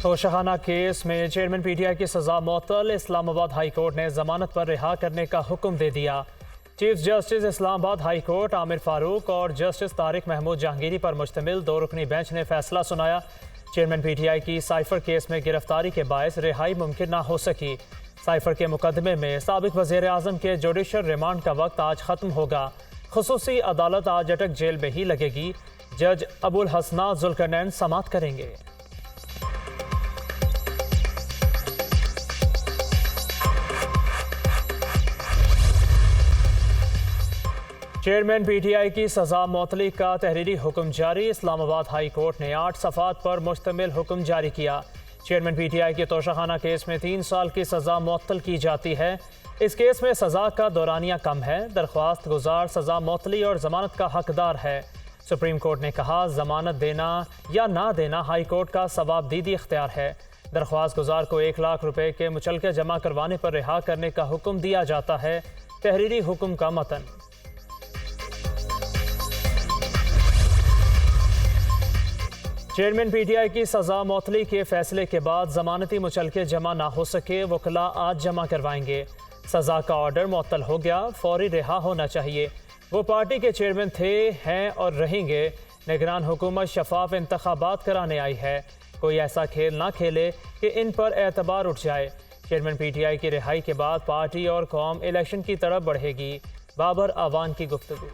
Toshakhana case में chairman PTI की सजा मुअत्तल। इस्लामाबाद हाई कोर्ट ने जमानत पर रिहा करने का हुक्म दे दिया। Chief justice Islamabad high court Aamir Farooq और जस्टिस तारिक महमूद जहांगीरी पर मुश्तमिल 2 रुकनी बेंच ने फैसला सुनाया। चेयरमैन पीटीआई की साइफर केस में गिरफ्तारी के बायस रिहाई मुमकिन ना हो सकी। साइफर के मुकदमे में साबिक वज़ीर आज़म के जुडिशल रिमांड का वक्त आज ख़त्म होगा। खुसूसी अदालत आज अटक जेल में ही लगेगी। जज अबुल हसना जुल्करनैन समाअत करेंगे। चेयरमैन पीटीआई की सजा मुअत्तली का तहरीरी हुक्म जारी। इस्लामाबाद हाई कोर्ट ने 8 सफ़ात पर मुश्तमिल हुक्म जारी किया। चेयरमैन पीटीआई के तोशाखाना केस में 3 साल की सजा मुअत्तल की जाती है। इस केस में सजा का दौरानिया कम है। दरख्वास्त गुजार सजा मुअत्तली और जमानत का हकदार है। सुप्रीम कोर्ट ने कहा, जमानत देना या ना देना हाई कोर्ट का सवाबदीदी इख्तियार है। दरख्वास्त गुजार को 1 लाख रुपए के मुचलके जमा करवाने पर रिहा करने का हुक्म दिया जाता है। तहरीरी हुक्म का मतन। चेयरमैन पीटीआई की सजा मुअत्तली के फैसले के बाद जमानती मुचलके जमा ना हो सके। वकला आज जमा करवाएंगे। सजा का ऑर्डर मुअत्तल हो गया, फौरी रिहा होना चाहिए। वो पार्टी के चेयरमैन थे, हैं और रहेंगे। निगरान हुकूमत शफाफ इंतखाबात कराने आई है। कोई ऐसा खेल ना खेले कि इन पर एतबार उठ जाए। चेयरमैन पीटीआई की रिहाई के बाद पार्टी और कौम इलेक्शन की तरफ बढ़ेगी। बाबर आवान की गुफ्तगू।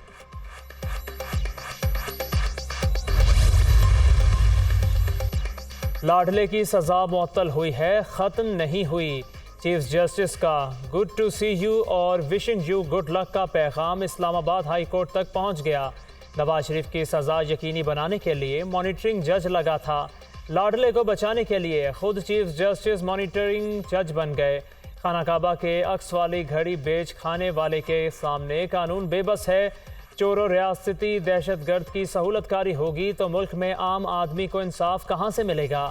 लाडले की सजा मुअत्तल हुई है, ख़त्म नहीं हुई। चीफ जस्टिस का गुड टू सी यू और विशिंग यू गुड लक का पैगाम इस्लामाबाद हाई कोर्ट तक पहुंच गया। नवाज शरीफ की सजा यकीनी बनाने के लिए मॉनिटरिंग जज लगा था। लाडले को बचाने के लिए खुद चीफ जस्टिस मॉनिटरिंग जज बन गए। खाना काबा के अक्स वाली घड़ी बेच खाने वाले के सामने कानून बेबस है। चोरों रियासती दहशतगर्द की सहूलतकारी होगी तो मुल्क में आम आदमी को इंसाफ कहाँ से मिलेगा।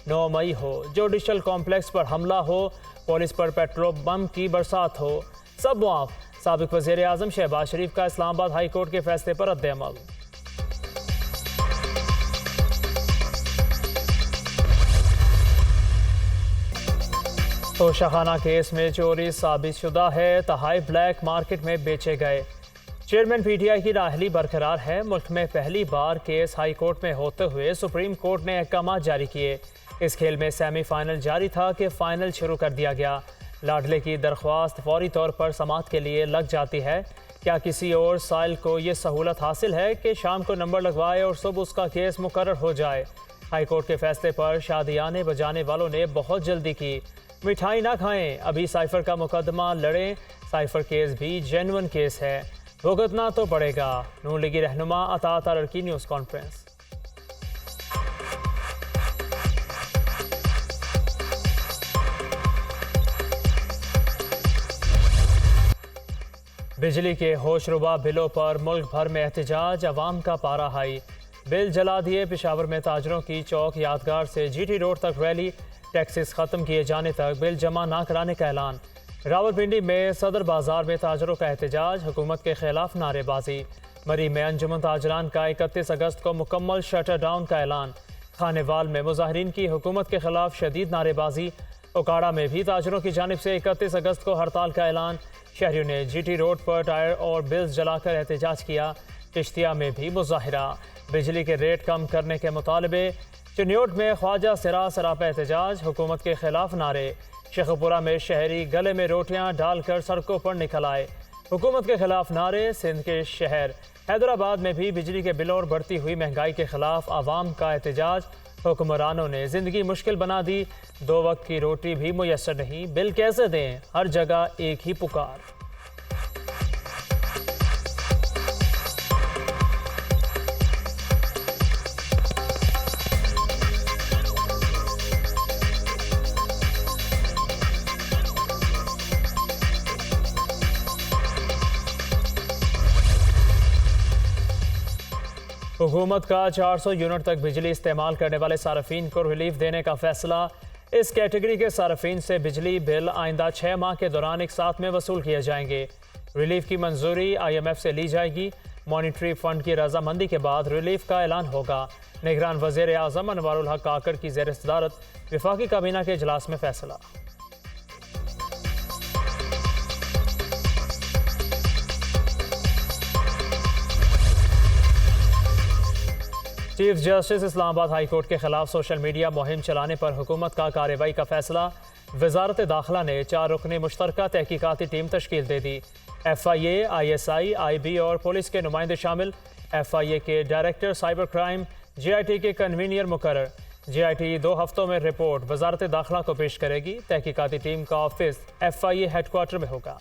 9 मई हो, जुडिशल कॉम्प्लेक्स पर हमला हो, पुलिस पर पेट्रोल बम की बरसात हो, सब मुआफ। साबिक वज़ीर आज़म शहबाज शरीफ का इस्लामाबाद हाई कोर्ट के फैसले पर रद्द-ए-अमल। तोशाखाना केस में चोरी साबित शुदा है, तहाई ब्लैक मार्केट में बेचे गए। चेयरमैन पीटीआई की नाअहली बरकरार है। मुल्क में पहली बार केस हाई कोर्ट में होते हुए सुप्रीम कोर्ट ने अहकाम जारी किए। इस खेल में सेमीफाइनल जारी था कि फाइनल शुरू कर दिया गया। लाडले की दरख्वास्त फौरी तौर पर समाअत के लिए लग जाती है। क्या किसी और साइल को ये सहूलत हासिल है कि शाम को नंबर लगवाए और सुबह उसका केस मुकर्रर हो जाए। हाई कोर्ट के फैसले पर शादियाने बजाने वालों ने बहुत जल्दी की। मिठाई ना खाएं, अभी साइफर का मुकदमा लड़ें। साइफर केस भी जेन्युइन केस है, भुगतना तो पड़ेगा। नून लीगी रहनुमा अता तारड़ की न्यूज़ कॉन्फ्रेंस। बिजली के होशरुबा बिलों पर मुल्क भर में एहतजाज, अवाम का पारा हाई। बिल जला दिए। पेशावर में ताजरों की चौक यादगार से जीटी रोड तक रैली। टैक्सेस ख़त्म किए जाने तक बिल जमा ना कराने का ऐलान। रावलपिंडी में सदर बाजार में ताजरों का एहतजाज, हुकूमत के खिलाफ नारेबाजी। मरी में अंजुमन ताजरान का 31 अगस्त को मुकम्मल शटर डाउन का ऐलान। खानेवाल में मुजाहिरीन की हुकूमत के खिलाफ शदीद नारेबाजी। उकाड़ा में भी ताजरों की जानिब से 31 अगस्त को हड़ताल का ऐलान। शहरियों ने जीटी रोड पर टायर और बिल्स जलाकर एहतजाज किया। चिश्तिया में भी मुजाहिरा। बिजली के रेट कम करने के मुतालबे। चिन्योट में ख्वाजा सिरा सरापा एहतजाज, हुकूमत के खिलाफ नारे। शेखपुरा में शहरी गले में रोटियां डालकर सड़कों पर निकल आए, हुकूमत के खिलाफ नारे। सिंध के शहर हैदराबाद में भी बिजली के बिलों और बढ़ती हुई महंगाई के खिलाफ आवाम का एहतजाज। हुक्मरानों ने जिंदगी मुश्किल बना दी। 2 वक्त की रोटी भी मुयस्सर नहीं, बिल कैसे दें, हर जगह एक ही पुकार। हुकूमत का 400 यूनिट तक बिजली इस्तेमाल करने वाले सार्फिन को रिलीफ देने का फैसला। इस कैटेगरी के सार्फिन से बिजली बिल आइंदा 6 माह के दौरान एक साथ में वसूल किए जाएंगे। रिलीफ की मंजूरी IMF से ली जाएगी। मॉनिटरी फंड की रजामंदी के बाद रिलीफ का ऐलान होगा। निगरान वज़ीर आज़म अनवारुल हक काकड़ की ज़ेर सदारत वफाकी काबीना के इजलास में फैसला। Chief justice Islamabad high court के खिलाफ सोशल मीडिया मुहिम चलाने पर हुकूमत का कार्रवाई का फैसला। वजारत दाखिला ने 4 रुकनी मुश्तरका तहकीकाती टीम तश्कील दे दी। FIA, ISI, IB और पुलिस के नुमाइंदे शामिल। FIA के डायरेक्टर साइबर क्राइम, GIT के कन्वीनियर मुकर्रर। GIT 2 हफ्तों में रिपोर्ट वजारत दाखिला को पेश करेगी। तहकीकाती टीम का ऑफिस FIA हेडक्वार्टर में होगा।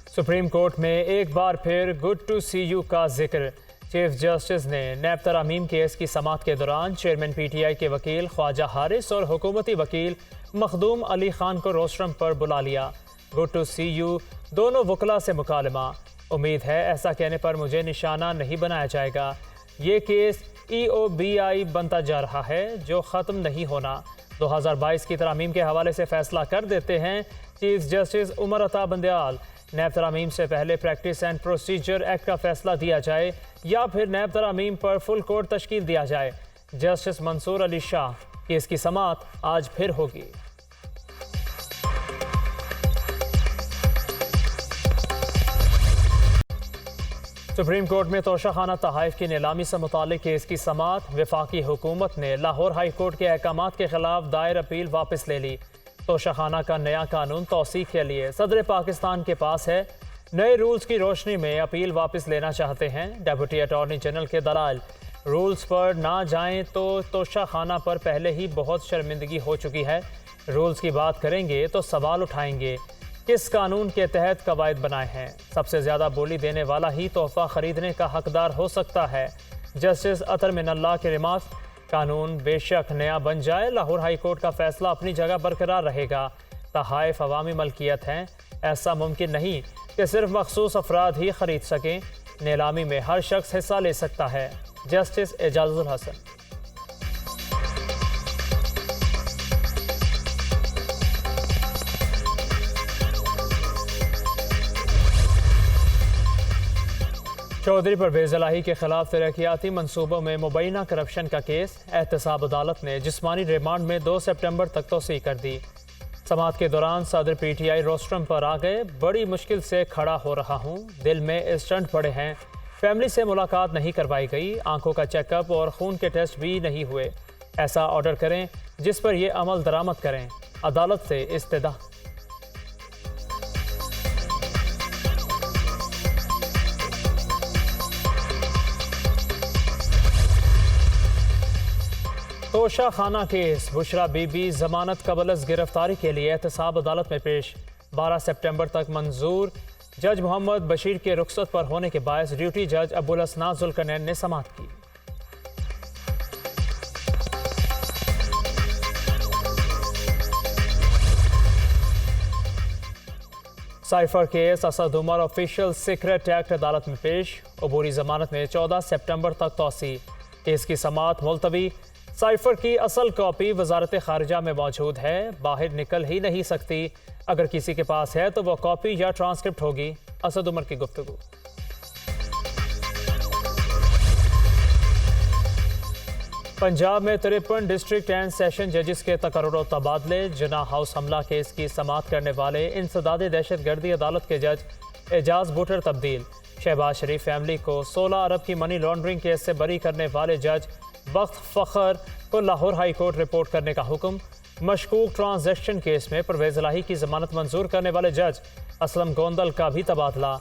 सुप्रीम कोर्ट में एक बार फिर गुड टू सी यू का जिक्र। चीफ जस्टिस ने नैब तरमीम केस की समाअत के दौरान चेयरमैन PTI के वकील ख्वाजा हारिस और हुकूमती वकील मखदूम अली खान को रोस्ट्रम पर बुला लिया। गुड टू सी यू दोनों वकला से मुकालमा। उम्मीद है ऐसा कहने पर मुझे निशाना नहीं बनाया जाएगा। ये केस EOBI बनता जा रहा है जो ख़त्म नहीं होना। 2022 की तरमीम के हवाले से फैसला कर देते हैं चीफ जस्टिस उमर अता बंदयाल। नैब तरामीम से पहले प्रैक्टिस एंड प्रोसीजर एक्ट का फैसला दिया जाए या फिर नैब तरामीम पर फुल कोर्ट तश्कील दिया जाए। जस्टिस मंसूर अली शाह केस की समाअत आज फिर होगी। सुप्रीम कोर्ट में तोशाखाना तहाइफ की नीलामी से मुतालिक केस की समाअत। वफाकी हुकूमत ने लाहौर हाई कोर्ट के अहकामात के खिलाफ दायर अपील वापस ले ली। तोशाखाना का नया कानून तौसीक के लिए सदर पाकिस्तान के पास है। नए रूल्स की रोशनी में अपील वापस लेना चाहते हैं। डेप्यूटी अटॉर्नी जनरल के दलाल रूल्स पर ना जाएं तो तोशाखाना पर पहले ही बहुत शर्मिंदगी हो चुकी है। रूल्स की बात करेंगे तो सवाल उठाएंगे किस कानून के तहत कवायद बनाए हैं। सबसे ज़्यादा बोली देने वाला ही तोहफा ख़रीदने का हकदार हो सकता है। जस्टिस अतर मिनल्लाह के रिमार्क्स। कानून बेशक नया बन जाए, लाहौर हाई कोर्ट का फैसला अपनी जगह बरकरार रहेगा। तहाइफ अवामी मलकियत हैं। ऐसा मुमकिन नहीं कि सिर्फ मखसूस अफराद ही खरीद सकें। नीलामी में हर शख्स हिस्सा ले सकता है। जस्टिस एजाजुल हसन। चौधरी परवेज़ इलाही के खिलाफ तरक्याती मनसूबों में मुबैना करप्शन का केस। एहतसाब अदालत ने जिस्मानी रिमांड में 2 सितंबर तक तोसी कर दी। समाअत के दौरान सदर PTI रोस्ट्रम पर आ गए। बड़ी मुश्किल से खड़ा हो रहा हूँ, दिल में स्टंट पड़े हैं। फैमिली से मुलाकात नहीं करवाई गई। आंखों का चेकअप और खून के टेस्ट भी नहीं हुए। ऐसा ऑर्डर करें जिस पर यह अमल दरामद करें। अदालत से इस्तदा। तोशाखाना केस। बुशरा बीबी जमानत कबलस गिरफ्तारी के लिए एहतसाब अदालत में पेश। 12 सितंबर तक मंजूर। जज मोहम्मद बशीर के रुखसत पर होने के बायस ड्यूटी जज अबुल असना जुल्करनैन ने समाअत की। Cipher case. Asad Umar official secret act अदालत में पेश। अबूरी जमानत में 14 सितंबर तक तौसी। केस की समाअत मुलतवी। साइफर की असल कॉपी वजारत खारिजा में मौजूद है, बाहर निकल ही नहीं सकती। अगर किसी के पास है तो वह कॉपी या ट्रांसक्रिप्ट होगी। असद उमर की गुफ्तगू। पंजाब में 53 डिस्ट्रिक्ट एंड सेशन जजेस के तकर्रुर तबादले। जना हाउस हमला केस की समाअत करने वाले इंसदाद दहशत गर्दी अदालत के जज एजाज बूटर तब्दील। शहबाज शरीफ फैमिली को 16 अरब की मनी लॉन्ड्रिंग केस से बरी करने वाले जज वक्त फ़खर को लाहौर हाई कोर्ट रिपोर्ट करने का हुक्म। मशकूक ट्रांजैक्शन केस में परवेज़ इलाही की जमानत मंजूर करने वाले जज असलम गोंदल का भी तबादला।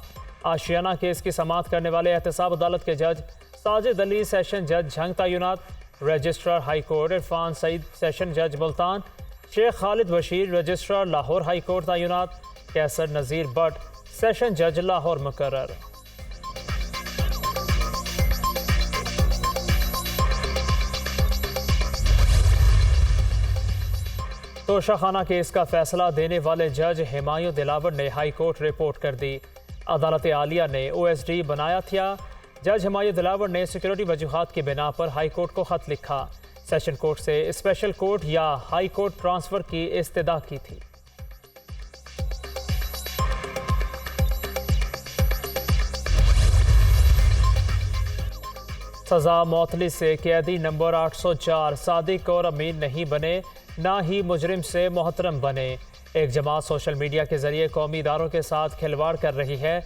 आशियाना केस की समाअत करने वाले एहतसाब अदालत के जज साजिद अली सेशन जज झंग तैनात। Registrar high court Irfan Saeed session जज Multan. Sheikh Khalid Bashir registrar Lahore high court तैनात। कैसर नज़ीर बट सेशन जज लाहौर मुकर्रर। तोशाखाना केस का फैसला देने वाले जज हिमायू दिलावर ने हाई कोर्ट रिपोर्ट कर दी। अदालत आलिया ने OSD बनाया था। जज हिमायू दिलावर ने सिक्योरिटी वजूहात की बिना पर हाई कोर्ट को खत लिखा। सेशन कोर्ट से स्पेशल कोर्ट या हाई कोर्ट ट्रांसफर की इस्तदा की थी। सजा मौतली से कैदी नंबर 804 सादिक और अमीन नहीं बने, ना ही मुजरिम से मोहतरम बने। एक जमात सोशल मीडिया के जरिए कौमी इदारों के साथ खिलवाड़ कर रही है।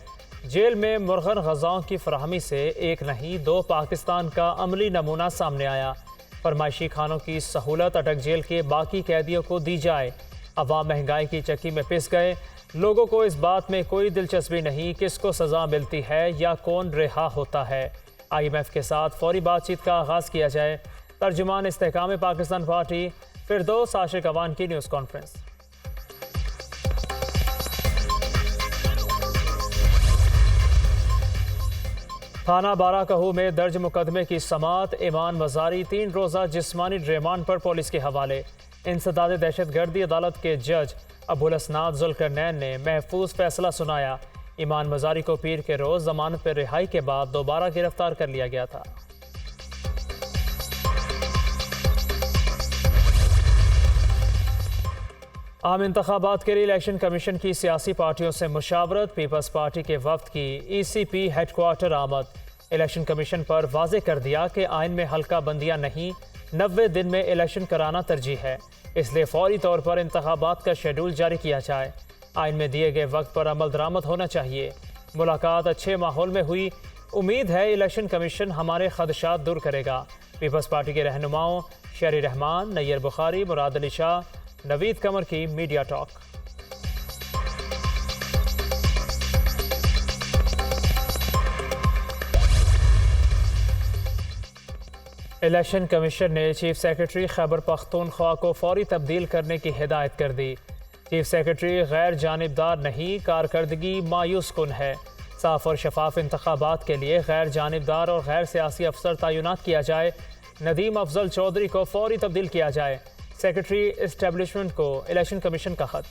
जेल में मुर्गन ग़ज़ाओं की फराहमी से एक नहीं 2 पाकिस्तान का अमली नमूना सामने आया। फरमाइशी खानों की सहूलत अटक जेल के बाकी कैदियों को दी जाए। अवाम महंगाई की चक्की में पिस गए। लोगों को इस बात में कोई दिलचस्पी नहीं किसको सज़ा मिलती है या कौन रिहा होता है। IMF के साथ फौरी बातचीत का आगाज़ किया जाए। तर्जुमान इस्तेहकाम पाकिस्तान पार्टी फिरदौस आशिक अवान की न्यूज़ कॉन्फ्रेंस। थाना बाराकहू में दर्ज मुकदमे की समात। ईमान मजारी 3 रोज़ा जिस्मानी रिमांड पर पुलिस के हवाले। इंसदाद दहशतगर्दी अदालत के जज अबुल असनाद जुल्करनैन ने महफूज फैसला सुनाया। ईमान मजारी को पीर के रोज़ जमानत पर रिहाई के बाद दोबारा गिरफ्तार कर लिया गया था। आम इंतखाबात के लिए इलेक्शन कमीशन की सियासी पार्टियों से मुशावरत। पीपल्स पार्टी के वफ्द की ECP हेडक्वार्टर आमद। इलेक्शन कमीशन पर वाजे कर दिया कि आइन में हल्का बंदियां नहीं, 90 दिन में इलेक्शन कराना तरजीह है, इसलिए फौरी तौर पर इंतखाबात का शेड्यूल जारी किया जाए। आइन में दिए गए वक्त पर अमल दरामद होना चाहिए। मुलाकात अच्छे माहौल में हुई। उम्मीद है इलेक्शन कमीशन हमारे खदशात दूर करेगा। पीपल्स पार्टी के रहनुमाओं शहरी रहमान, नैयर बुखारी, मुराद अली शाह, नवीद कमर की मीडिया टॉक। इलेक्शन कमीशन ने चीफ सेक्रेटरी खैबर पख्तूनख्वा को फौरी तब्दील करने की हिदायत कर दी। चीफ सेक्रेटरी गैर जानिबदार नहीं, कारकर्दगी मायूस कुन है। साफ और शफाफ इंतखाबात के लिए गैर जानिबदार और गैर सियासी अफसर तैनात किया जाए। नदीम अफजल चौधरी को फौरी तब्दील किया जाए। सेक्रेटरी इस्टेब्लिशमेंट को इलेक्शन कमीशन का खत।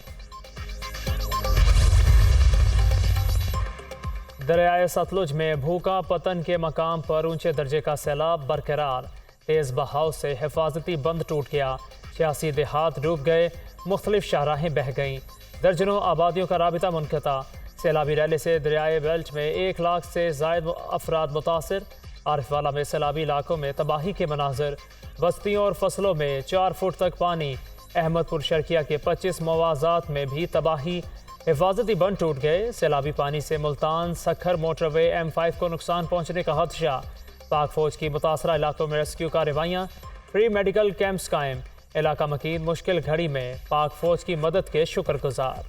दरियाए सतलुज में भूखा पतन के मकाम पर ऊंचे दर्जे का सैलाब बरकरार। तेज़ बहाव से हिफाजती बंद टूट गया। 86 देहात डूब गए। मुख्तलिफ शाहराहें बह गईं। दर्जनों आबादियों का राबिता मुनक़ता। सैलाबी रैली से दरियाए बेल्ट में 1 लाख से ज़ायद अफराद मुतासर। आरिफवाला में सैलाबी इलाकों में तबाही के मनाजर। बस्तियों और फसलों में 4 फुट तक पानी। अहमदपुर शर्किया के 25 मवाज़ात में भी तबाही। हिफाजती बंद टूट गए। सैलाबी पानी से मुल्तान सखर मोटरवे M5 को नुकसान पहुँचने का खदशा। पाक फौज की मुतासरा इलाकों में रेस्क्यू कार्रवाइयाँ। फ्री मेडिकल कैंप्स कायम। इलाका मकीन मुश्किल घड़ी में पाक फौज की मदद के शुक्रगुजार।